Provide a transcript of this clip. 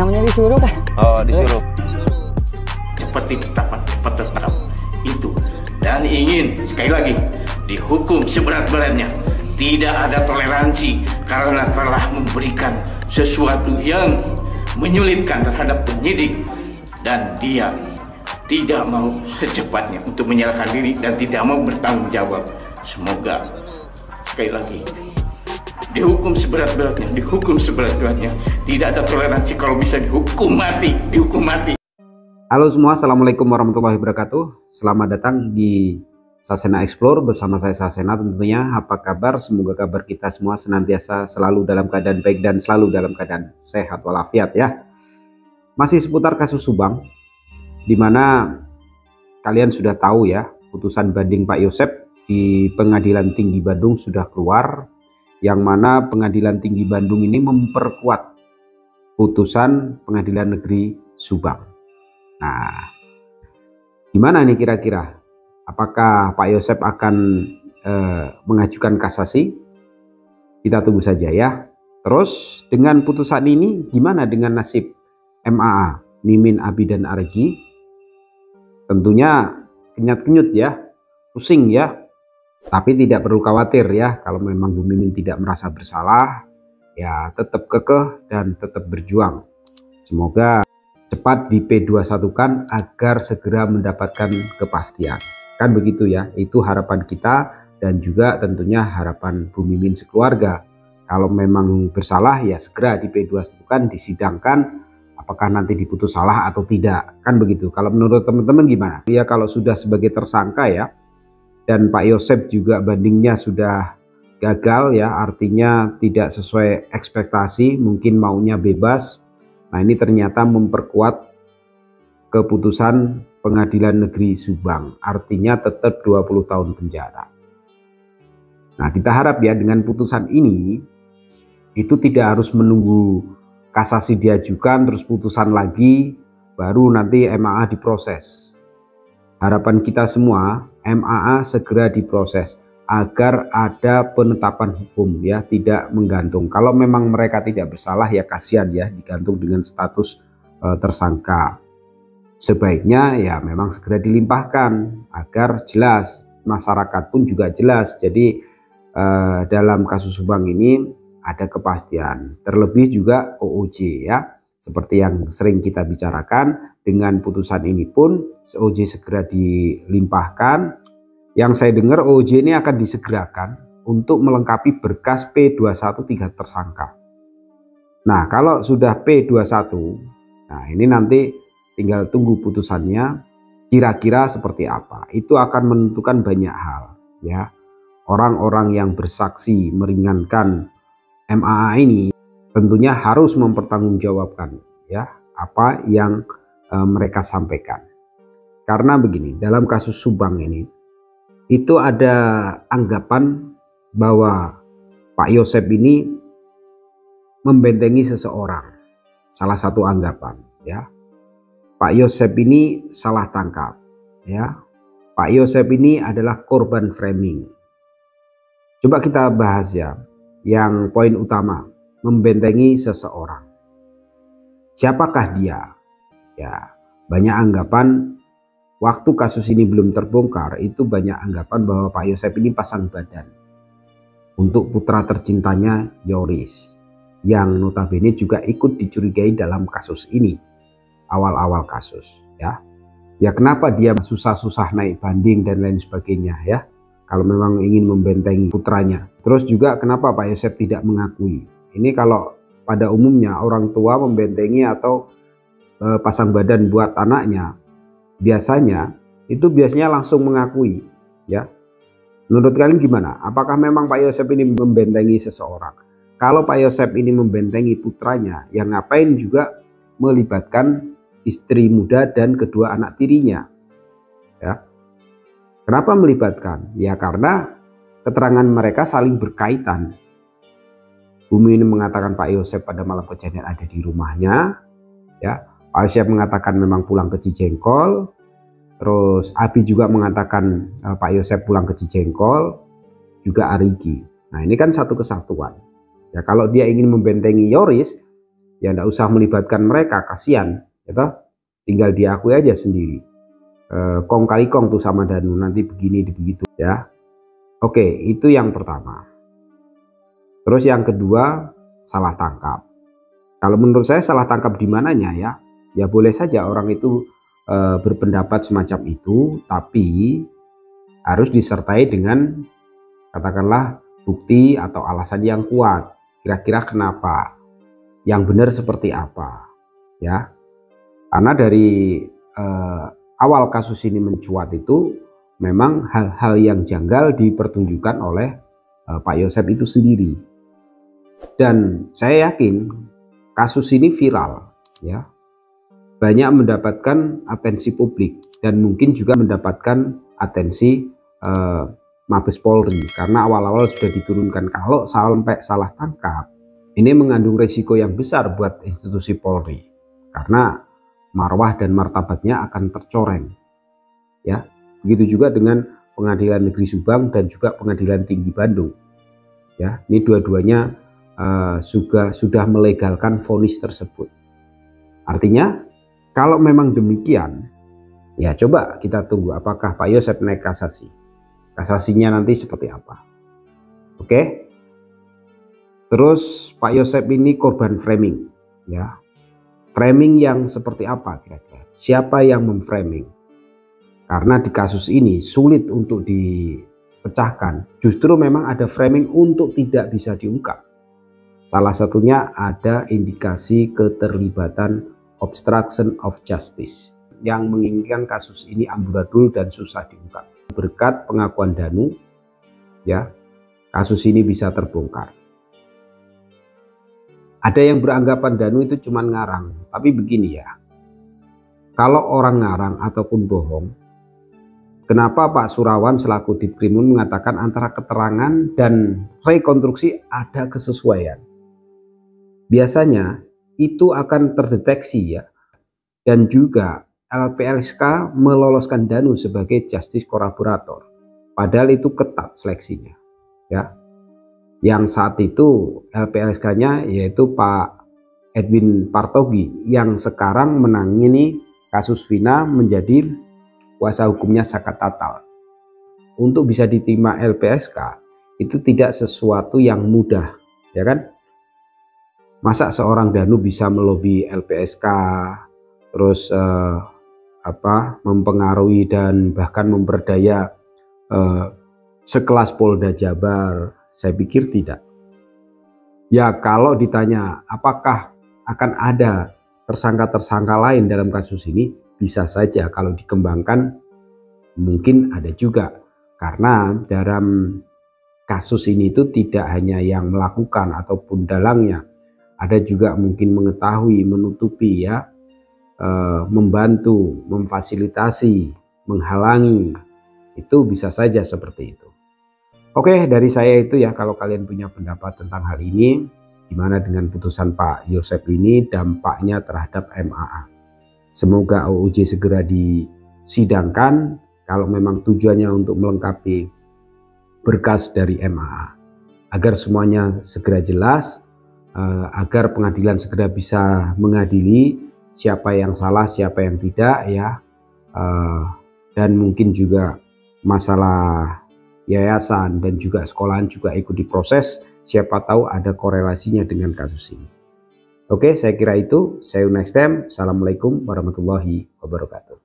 namanya disuruh kan? Oh, disuruh. Seperti tetapan cepat tertangkap itu, dan ingin sekali lagi dihukum seberat-beratnya. Tidak ada toleransi karena telah memberikan sesuatu yang menyulitkan terhadap penyidik, dan dia tidak mau secepatnya untuk menyerahkan diri dan tidak mau bertanggung jawab. Semoga sekali lagi dihukum seberat-beratnya, dihukum seberat-beratnya. Tidak ada toleransi, kalau bisa dihukum mati, dihukum mati. Halo semua, assalamualaikum warahmatullahi wabarakatuh. Selamat datang di Sasena Explore bersama saya Sasena tentunya. Apa kabar? Semoga kabar kita semua senantiasa selalu dalam keadaan baik dan selalu dalam keadaan sehat walafiat ya. Masih seputar kasus Subang, dimana kalian sudah tahu ya, putusan banding Pak Yosep di Pengadilan Tinggi Bandung sudah keluar, yang mana Pengadilan Tinggi Bandung ini memperkuat putusan Pengadilan Negeri Subang. Nah, gimana nih kira-kira? Apakah Pak Yosep akan mengajukan kasasi? Kita tunggu saja ya. Terus dengan putusan ini gimana dengan nasib MAA, Mimin, Abi, dan Argi? Tentunya kenyat-kenyut ya, pusing ya. Tapi tidak perlu khawatir ya, kalau memang Bu Mimin tidak merasa bersalah, ya tetap kekeh dan tetap berjuang. Semoga cepat di P21-kan agar segera mendapatkan kepastian. Kan begitu ya, itu harapan kita dan juga tentunya harapan Bu Mimin sekeluarga. Kalau memang bersalah ya segera di P21-kan disidangkan, apakah nanti diputus salah atau tidak. Kan begitu. Kalau menurut teman-teman gimana? Ya kalau sudah sebagai tersangka ya, dan Pak Yosep juga bandingnya sudah gagal ya, artinya tidak sesuai ekspektasi, mungkin maunya bebas. Nah ini ternyata memperkuat keputusan Pengadilan Negeri Subang, artinya tetap 20 tahun penjara. Nah kita harap ya dengan putusan ini itu tidak harus menunggu kasasi diajukan terus putusan lagi baru nanti MAA diproses. Harapan kita semua MAA segera diproses agar ada penetapan hukum ya, tidak menggantung. Kalau memang mereka tidak bersalah ya kasihan ya digantung dengan status tersangka. Sebaiknya ya memang segera dilimpahkan agar jelas, masyarakat pun juga jelas. Jadi dalam kasus Subang ini ada kepastian. Terlebih juga OOJ ya, seperti yang sering kita bicarakan. Dengan putusan ini pun OOJ segera dilimpahkan. Yang saya dengar OOJ ini akan disegerakan untuk melengkapi berkas P21 3 tersangka. Nah kalau sudah P21, nah ini nanti tinggal tunggu putusannya kira-kira seperti apa. Itu akan menentukan banyak hal ya. Orang-orang yang bersaksi meringankan MAA ini tentunya harus mempertanggungjawabkan ya apa yang mereka sampaikan. Karena begini, dalam kasus Subang ini itu ada anggapan bahwa Pak Yosep ini membentengi seseorang. Salah satu anggapan ya. Pak Yosep ini salah tangkap ya. Pak Yosep ini adalah korban framing. Coba kita bahas ya. Yang poin utama, membentengi seseorang. Siapakah dia? Ya, banyak anggapan. Waktu kasus ini belum terbongkar, itu banyak anggapan bahwa Pak Yosep ini pasang badan untuk putra tercintanya Yoris, yang notabene juga ikut dicurigai dalam kasus ini, awal-awal kasus ya. Ya kenapa dia susah-susah naik banding dan lain sebagainya ya, kalau memang ingin membentengi putranya. Terus juga kenapa Pak Yosep tidak mengakui. Ini kalau pada umumnya orang tua membentengi atau pasang badan buat anaknya, biasanya langsung mengakui ya. Menurut kalian gimana? Apakah memang Pak Yosep ini membentengi seseorang? Kalau Pak Yosep ini membentengi putranya, yang ngapain juga melibatkan istri muda dan kedua anak tirinya ya. Kenapa melibatkan? Ya karena keterangan mereka saling berkaitan. Bumi ini mengatakan Pak Yosep pada malam kejadian ada di rumahnya ya. Pak Yosep mengatakan memang pulang ke Cijengkol. Terus Abi juga mengatakan Pak Yosep pulang ke Cijengkol. Juga Arigi. Nah ini kan satu kesatuan. Ya kalau dia ingin membentengi Yoris, ya enggak usah melibatkan mereka, kasihan, gitu. Tinggal diakui aja sendiri. Kong kali kong tuh sama Danu, nanti begini begitu ya. Oke, itu yang pertama. Terus yang kedua, salah tangkap. Kalau menurut saya salah tangkap di mananya ya? Ya boleh saja orang itu berpendapat semacam itu, tapi harus disertai dengan katakanlah bukti atau alasan yang kuat. Kira-kira kenapa? Yang benar seperti apa? Ya, karena dari awal kasus ini mencuat itu memang hal-hal yang janggal dipertunjukkan oleh Pak Yosep itu sendiri. Dan saya yakin kasus ini viral, ya, banyak mendapatkan atensi publik dan mungkin juga mendapatkan atensi Mabes Polri, karena awal-awal sudah diturunkan kalau sampai salah tangkap ini mengandung resiko yang besar buat institusi Polri, karena marwah dan martabatnya akan tercoreng. Ya, begitu juga dengan Pengadilan Negeri Subang dan juga Pengadilan Tinggi Bandung. Ya, ini dua-duanya sudah melegalkan vonis tersebut. Artinya kalau memang demikian, ya coba kita tunggu apakah Pak Yosep naik kasasi. Kasasinya nanti seperti apa. Oke. Terus Pak Yosep ini korban framing, ya. Framing yang seperti apa kira-kira? Siapa yang memframing? Karena di kasus ini sulit untuk dipecahkan. Justru memang ada framing untuk tidak bisa diungkap. Salah satunya ada indikasi keterlibatan obstruction of justice yang menginginkan kasus ini amburadul dan susah diungkap. Berkat pengakuan Danu, ya, kasus ini bisa terbongkar. Ada yang beranggapan Danu itu cuma ngarang, tapi begini ya, kalau orang ngarang ataupun bohong, kenapa Pak Surawan selaku Ditkrimun mengatakan antara keterangan dan rekonstruksi ada kesesuaian? Biasanya itu akan terdeteksi ya, dan juga LPSK meloloskan Danu sebagai justice kolaborator, padahal itu ketat seleksinya, ya. Yang saat itu LPSK-nya yaitu Pak Edwin Partogi yang sekarang menangani kasus Vina menjadi kuasa hukumnya Saka Tatal. Untuk bisa diterima LPSK itu tidak sesuatu yang mudah, ya kan? Masa seorang Danu bisa melobi LPSK, terus mempengaruhi dan bahkan memperdaya sekelas Polda Jabar? Saya pikir tidak. Ya kalau ditanya apakah akan ada tersangka-tersangka lain dalam kasus ini, bisa saja kalau dikembangkan mungkin ada juga. Karena dalam kasus ini itu tidak hanya yang melakukan ataupun dalangnya, ada juga mungkin mengetahui, menutupi ya, membantu, memfasilitasi, menghalangi, itu bisa saja seperti itu. Oke, dari saya itu ya, kalau kalian punya pendapat tentang hal ini, gimana dengan putusan Pak Yosep ini, dampaknya terhadap MAA. Semoga OOJ segera disidangkan, kalau memang tujuannya untuk melengkapi berkas dari MAA. Agar semuanya segera jelas, agar pengadilan segera bisa mengadili siapa yang salah, siapa yang tidak ya. Dan mungkin juga masalah yayasan dan juga sekolahan juga ikut diproses, siapa tahu ada korelasinya dengan kasus ini. Oke, saya kira itu. See you next time. Assalamualaikum warahmatullahi wabarakatuh.